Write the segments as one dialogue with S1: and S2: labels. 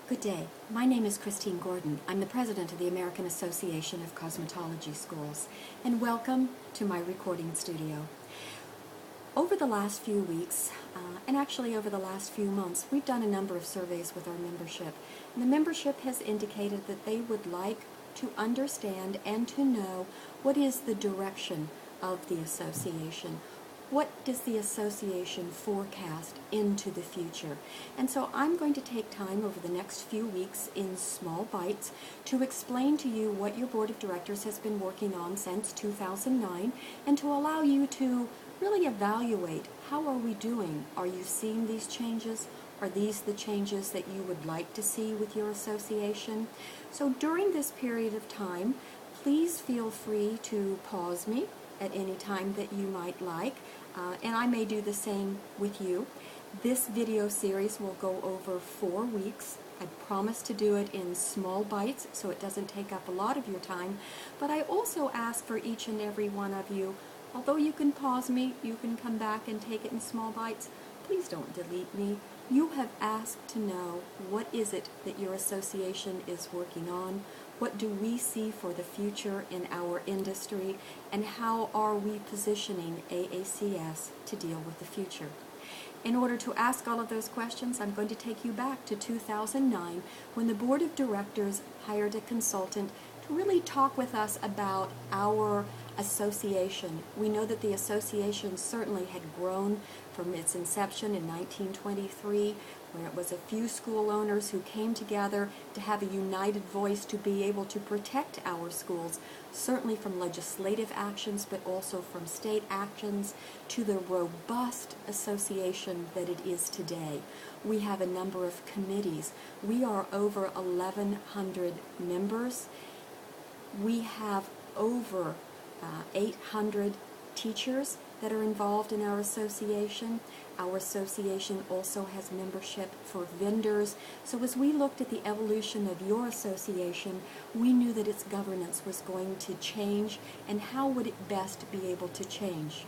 S1: Good day. My name is Christine Gordon. I'm the president of the American Association of Cosmetology Schools, and welcome to my recording studio. Over the last few weeks, and actually over the last few months, we've done a number of surveys with our membership. And the membership has indicated that they would like to understand and to know what is the direction of the association. What does the association forecast into the future? And so I'm going to take time over the next few weeks in small bites to explain to you what your board of directors has been working on since 2009 and to allow you to really evaluate how are we doing. Are you seeing these changes? Are these the changes that you would like to see with your association? So during this period of time, please feel free to pause me at any time that you might like, and I may do the same with you. This video series will go over 4 weeks. I promise to do it in small bites so it doesn't take up a lot of your time, but I also ask for each and every one of you, although you can pause me, you can come back and take it in small bites, please don't delete me. You have asked to know what is it that your association is working on, what do we see for the future in our industry, and how are we positioning AACS to deal with the future. In order to ask all of those questions, I'm going to take you back to 2009 when the board of directors hired a consultant to really talk with us about our association. We know that the association certainly had grown from its inception in 1923, where it was a few school owners who came together to have a united voice to be able to protect our schools, certainly from legislative actions, but also from state actions, to the robust association that it is today. We have a number of committees. We are over 1,100 members. We have over 800 teachers that are involved in our association. Our association also has membership for vendors. So as we looked at the evolution of your association, we knew that its governance was going to change, and how would it best be able to change.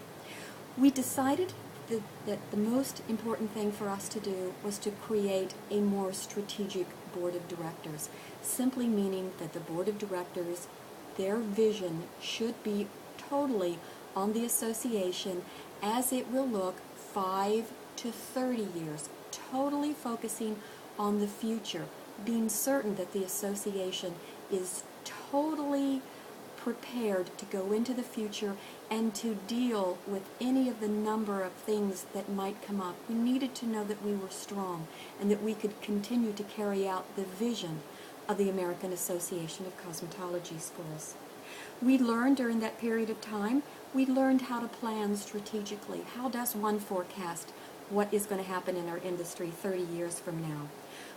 S1: We decided that the most important thing for us to do was to create a more strategic board of directors, simply meaning that the board of directors, their vision should be totally on the association as it will look 5 to 30 years, totally focusing on the future, being certain that the association is totally prepared to go into the future and to deal with any of the number of things that might come up. We needed to know that we were strong and that we could continue to carry out the vision of the American Association of Cosmetology Schools. We learned during that period of time, we learned how to plan strategically. How does one forecast what is going to happen in our industry 30 years from now?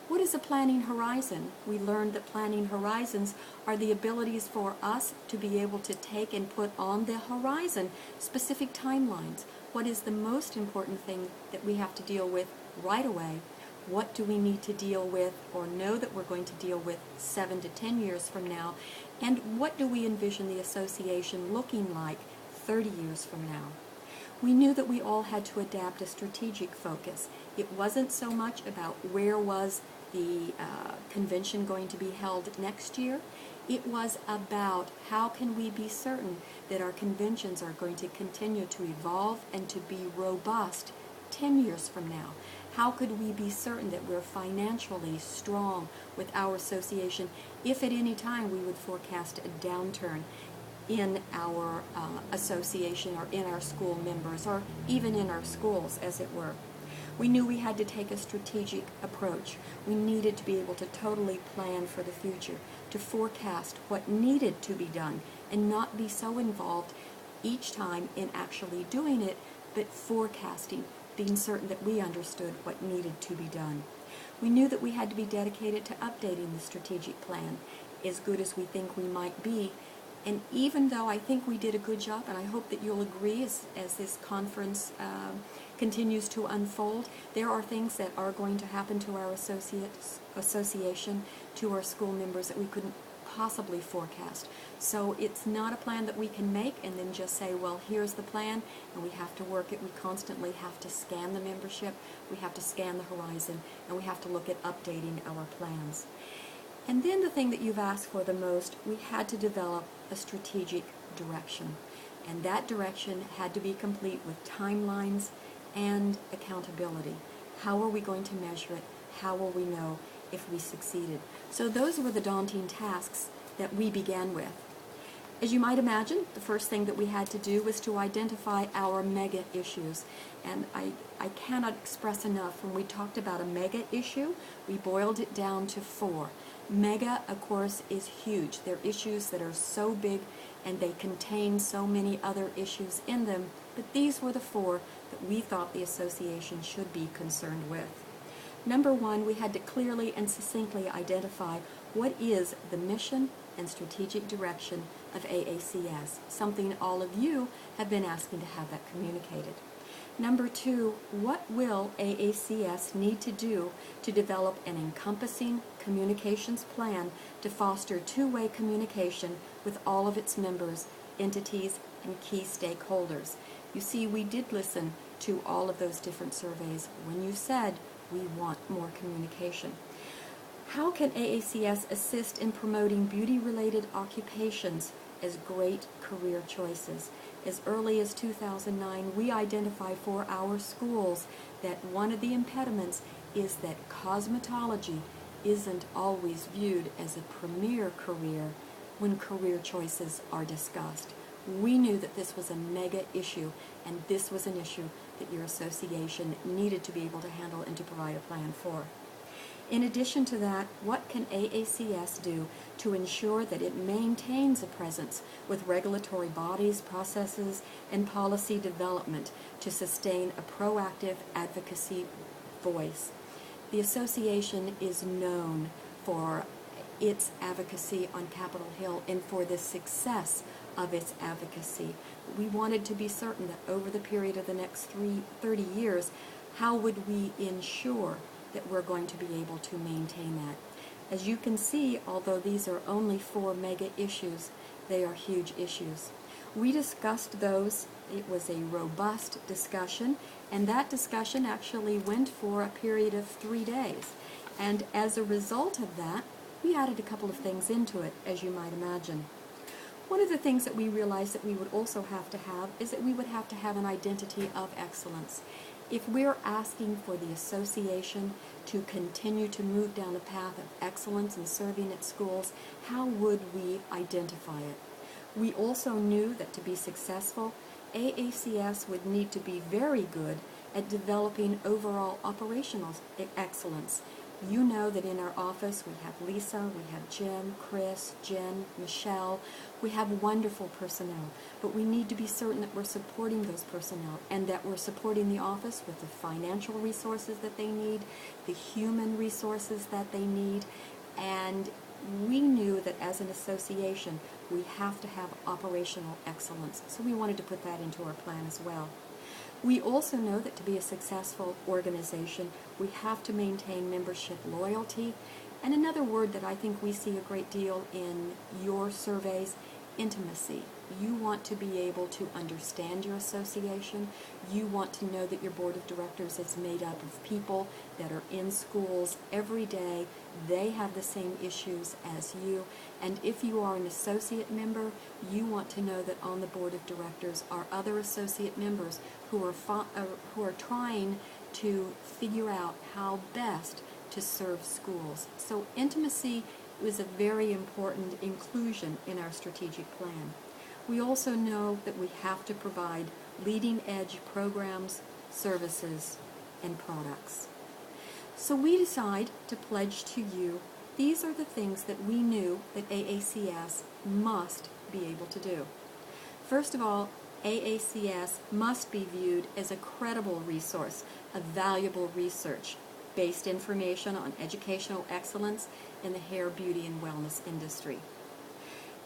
S1: What is a planning horizon? We learned that planning horizons are the abilities for us to be able to take and put on the horizon specific timelines. What is the most important thing that we have to deal with right away? What do we need to deal with or know that we're going to deal with 7 to 10 years from now? And what do we envision the association looking like 30 years from now? We knew that we all had to adapt a strategic focus. It wasn't so much about where was the convention going to be held next year. It was about how can we be certain that our conventions are going to continue to evolve and to be robust 10 years from now. How could we be certain that we're financially strong with our association if at any time we would forecast a downturn in our association or in our school members or even in our schools, as it were? We knew we had to take a strategic approach. We needed to be able to totally plan for the future, to forecast what needed to be done and not be so involved each time in actually doing it, but forecasting, being certain that we understood what needed to be done. We knew that we had to be dedicated to updating the strategic plan, as good as we think we might be. And even though I think we did a good job, and I hope that you'll agree as this conference continues to unfold, there are things that are going to happen to our association, to our school members that we couldn't possibly forecast. So it's not a plan that we can make and then just say, well, here's the plan, and we have to work it. We constantly have to scan the membership, we have to scan the horizon, and we have to look at updating our plans. And then the thing that you've asked for the most, we had to develop a strategic direction. And that direction had to be complete with timelines and accountability. How are we going to measure it? How will we know if we succeeded? So those were the daunting tasks that we began with. As you might imagine, the first thing that we had to do was to identify our mega issues. And I cannot express enough, when we talked about a mega issue, we boiled it down to 4. Mega, of course, is huge. They're issues that are so big and they contain so many other issues in them, but these were the 4 that we thought the association should be concerned with. Number 1, we had to clearly and succinctly identify what is the mission and strategic direction of AACS, something all of you have been asking to have that communicated. Number 2, what will AACS need to do to develop an encompassing communications plan to foster two-way communication with all of its members, entities, and key stakeholders? You see, we did listen to all of those different surveys when you said we want more communication. How can AACS assist in promoting beauty-related occupations as great career choices? As early as 2009, we identified for our schools that one of the impediments is that cosmetology isn't always viewed as a premier career when career choices are discussed. We knew that this was a mega issue, and this was an issue that your association needed to be able to handle and to provide a plan for. In addition to that, what can AACS do to ensure that it maintains a presence with regulatory bodies, processes, and policy development to sustain a proactive advocacy voice? The association is known for its advocacy on Capitol Hill and for the success of its advocacy. We wanted to be certain that over the period of the next 30 years, how would we ensure that we're going to be able to maintain that? As you can see, although these are only 4 mega issues, they are huge issues. We discussed those. It was a robust discussion, and that discussion actually went for a period of 3 days. And as a result of that, we added a couple of things into it, as you might imagine. One of the things that we realized that we would also have to have is that we would have to have an identity of excellence. If we're asking for the association to continue to move down a path of excellence in serving at schools, how would we identify it? We also knew that to be successful, AACS would need to be very good at developing overall operational excellence. You know that in our office we have Lisa, we have Jim, Chris, Jen, Michelle. We have wonderful personnel, but we need to be certain that we're supporting those personnel and that we're supporting the office with the financial resources that they need, the human resources that they need, and we knew that as an association we have to have operational excellence, so we wanted to put that into our plan as well. We also know that to be a successful organization, we have to maintain membership loyalty. And another word that I think we see a great deal in your surveys, intimacy. You want to be able to understand your association. You want to know that your board of directors is made up of people that are in schools every day. They have the same issues as you. And if you are an associate member, you want to know that on the board of directors are other associate members who are trying to figure out how best to serve schools. So intimacy was a very important inclusion in our strategic plan. We also know that we have to provide leading-edge programs, services, and products. So we decide to pledge to you, these are the things that we knew that AACS must be able to do. First of all, AACS must be viewed as a credible resource of valuable research-based information on educational excellence in the hair, beauty, and wellness industry.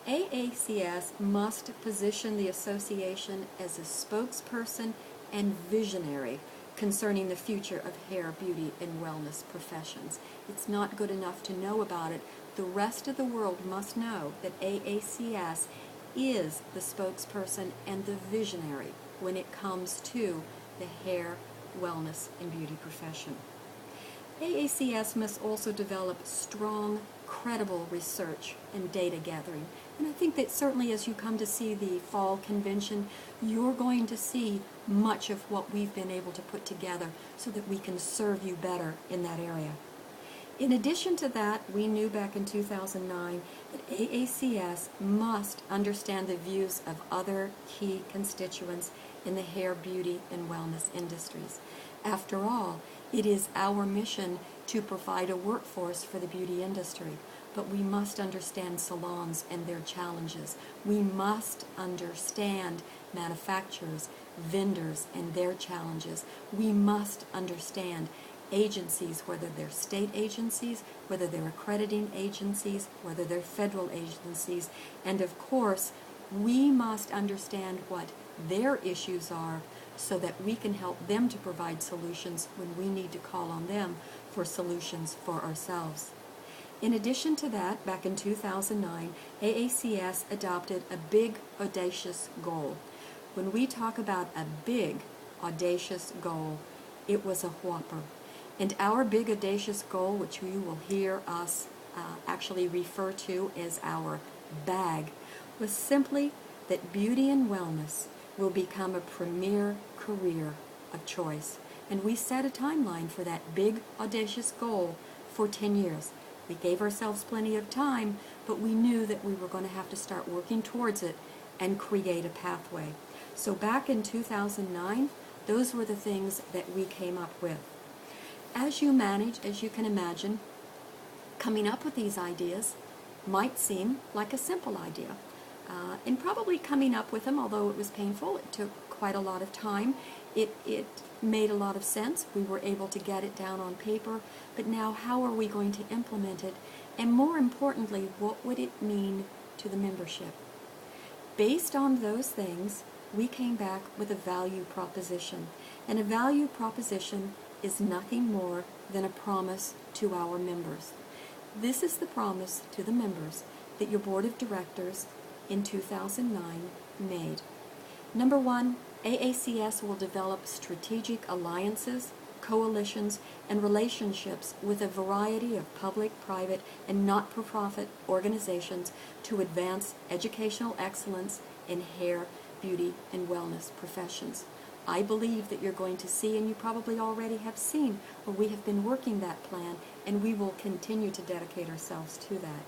S1: AACS must position the association as a spokesperson and visionary concerning the future of hair, beauty, and wellness professions. It's not good enough to know about it. The rest of the world must know that AACS is the spokesperson and the visionary when it comes to the hair, wellness, and beauty profession. AACS must also develop strong, credible research and data gathering. And I think that certainly as you come to see the fall convention, you're going to see much of what we've been able to put together so that we can serve you better in that area. In addition to that, we knew back in 2009 that AACS must understand the views of other key constituents in the hair, beauty, and wellness industries. After all, it is our mission to provide a workforce for the beauty industry, but we must understand salons and their challenges. We must understand manufacturers, vendors, and their challenges. We must understand agencies, whether they're state agencies, whether they're accrediting agencies, whether they're federal agencies, and of course, we must understand what their issues are so that we can help them to provide solutions when we need to call on them for solutions for ourselves. In addition to that, back in 2009, AACS adopted a big, audacious goal. When we talk about a big, audacious goal, it was a whopper. And our big, audacious goal, which you will hear us actually refer to as our BAG, was simply that beauty and wellness will become a premier career of choice. And we set a timeline for that big, audacious goal for 10 years. We gave ourselves plenty of time, but we knew that we were going to have to start working towards it and create a pathway. So back in 2009, those were the things that we came up with. As you can imagine, coming up with these ideas might seem like a simple idea. And probably coming up with them, although it was painful, it took quite a lot of time. It made a lot of sense. We were able to get it down on paper, but now how are we going to implement it? And more importantly, what would it mean to the membership? Based on those things, we came back with a value proposition. And a value proposition is nothing more than a promise to our members. This is the promise to the members that your board of directors in 2009 made. Number one, AACS will develop strategic alliances, coalitions, and relationships with a variety of public, private, and not-for-profit organizations to advance educational excellence in hair, beauty, and wellness professions. I believe that you're going to see, and you probably already have seen, where we have been working that plan, and we will continue to dedicate ourselves to that.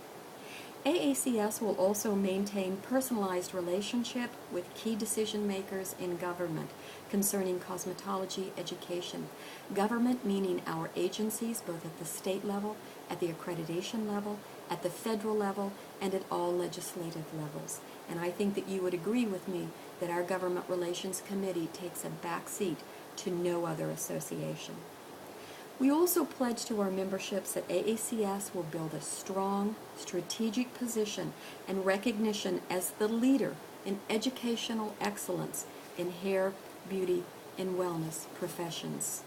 S1: AACS will also maintain personalized relationship with key decision makers in government concerning cosmetology education. Government meaning our agencies, both at the state level, at the accreditation level, at the federal level, and at all legislative levels. And I think that you would agree with me that our Government Relations Committee takes a back seat to no other association. We also pledge to our memberships that AACS will build a strong, strategic position and recognition as the leader in educational excellence in hair, beauty, and wellness professions.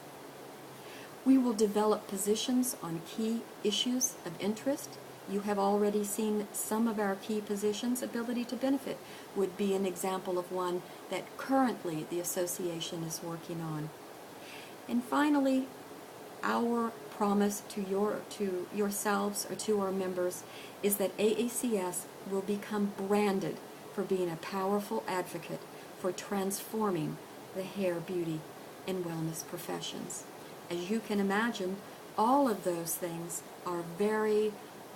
S1: We will develop positions on key issues of interest. You have already seen some of our key positions. Ability to benefit would be an example of one that currently the association is working on. And finally, our promise to yourselves or to our members is that AACS will become branded for being a powerful advocate for transforming the hair, beauty, and wellness professions. As you can imagine, all of those things are very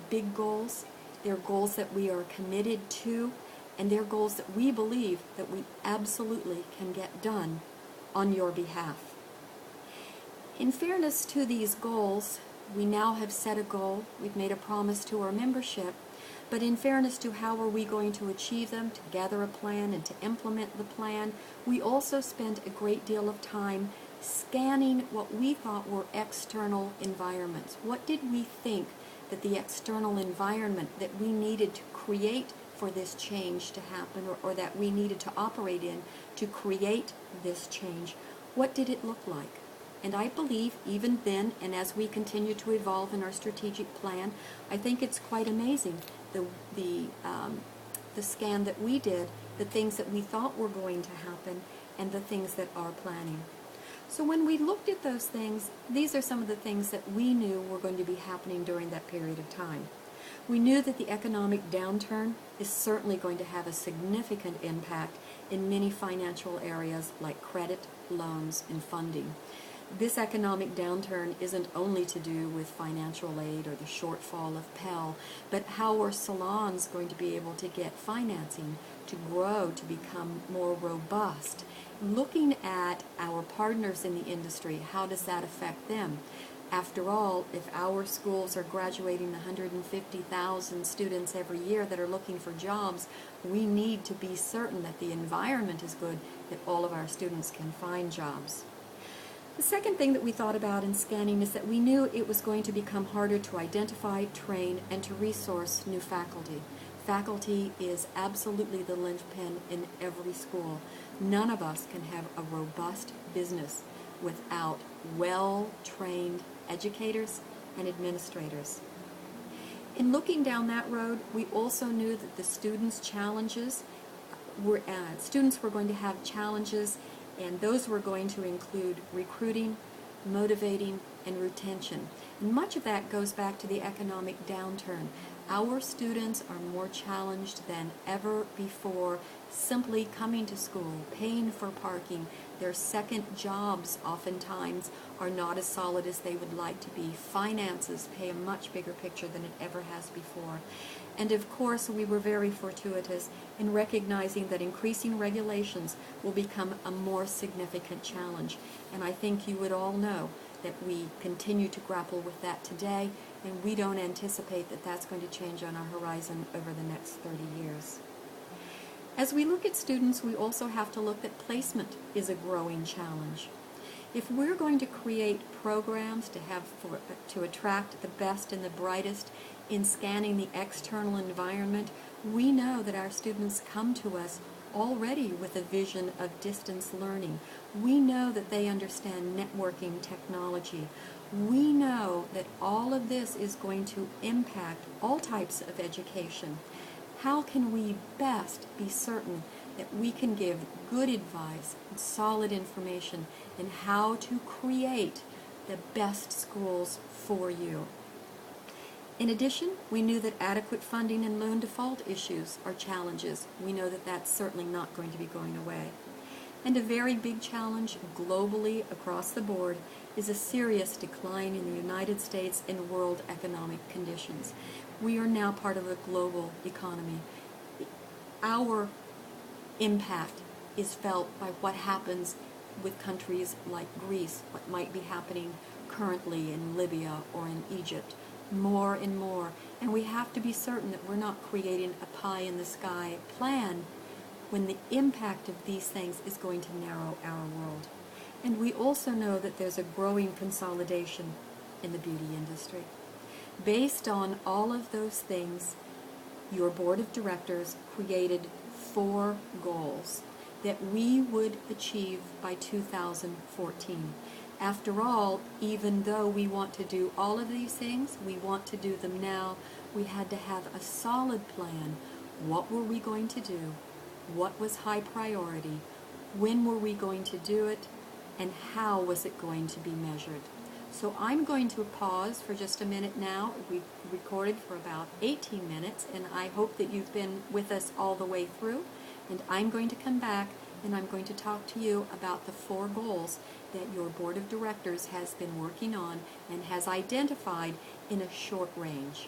S1: big goals. They're goals that we are committed to, and they're goals that we believe that we absolutely can get done on your behalf. In fairness to these goals, we now have set a goal, we've made a promise to our membership, but in fairness to how are we going to achieve them, to gather a plan and to implement the plan, we also spent a great deal of time scanning what we thought were external environments. What did we think that the external environment that we needed to create for this change to happen, or that we needed to operate in to create this change? What did it look like? And I believe even then, and as we continue to evolve in our strategic plan, I think it's quite amazing the scan that we did, the things that we thought were going to happen, and the things that are planning. So when we looked at those things, these are some of the things that we knew were going to be happening during that period of time. We knew that the economic downturn is certainly going to have a significant impact in many financial areas like credit, loans, and funding. This economic downturn isn't only to do with financial aid or the shortfall of Pell, but how are salons going to be able to get financing to grow, to become more robust? Looking at our partners in the industry, how does that affect them? After all, if our schools are graduating 150,000 students every year that are looking for jobs, we need to be certain that the environment is good, that all of our students can find jobs. The second thing that we thought about in scanning is that we knew it was going to become harder to identify, train, and to resource new faculty. Faculty is absolutely the linchpin in every school. None of us can have a robust business without well-trained educators and administrators. In looking down that road, we also knew that the students' challenges were going to have challenges, and those were going to include recruiting, motivating, and retention. And much of that goes back to the economic downturn. Our students are more challenged than ever before simply coming to school, paying for parking. Their second jobs oftentimes are not as solid as they would like to be. Finances pay a much bigger picture than it ever has before. And of course, we were very fortuitous in recognizing that increasing regulations will become a more significant challenge. And I think you would all know that we continue to grapple with that today, and we don't anticipate that that's going to change on our horizon over the next 30 years. As we look at students, we also have to look that placement is a growing challenge. If we're going to create programs to attract the best and the brightest in scanning the external environment, we know that our students come to us already with a vision of distance learning. We know that they understand networking technology. We know that all of this is going to impact all types of education. How can we best be certain that we can give good advice and solid information in how to create the best schools for you? In addition, we knew that adequate funding and loan default issues are challenges. We know that that's certainly not going to be going away. And a very big challenge globally across the board is a serious decline in the United States and world economic conditions. We are now part of a global economy. Our impact is felt by what happens with countries like Greece, what might be happening currently in Libya or in Egypt, more and more. And we have to be certain that we're not creating a pie-in-the-sky plan when the impact of these things is going to narrow our world. And we also know that there's a growing consolidation in the beauty industry. Based on all of those things, your board of directors created 4 goals that we would achieve by 2014. After all, even though we want to do all of these things, we want to do them now, we had to have a solid plan. What were we going to do? What was high priority? When were we going to do it? And how was it going to be measured? So I'm going to pause for just a minute now. We've recorded for about 18 minutes, and I hope that you've been with us all the way through. And I'm going to come back, and I'm going to talk to you about the 4 goals that your board of directors has been working on and has identified in a short range.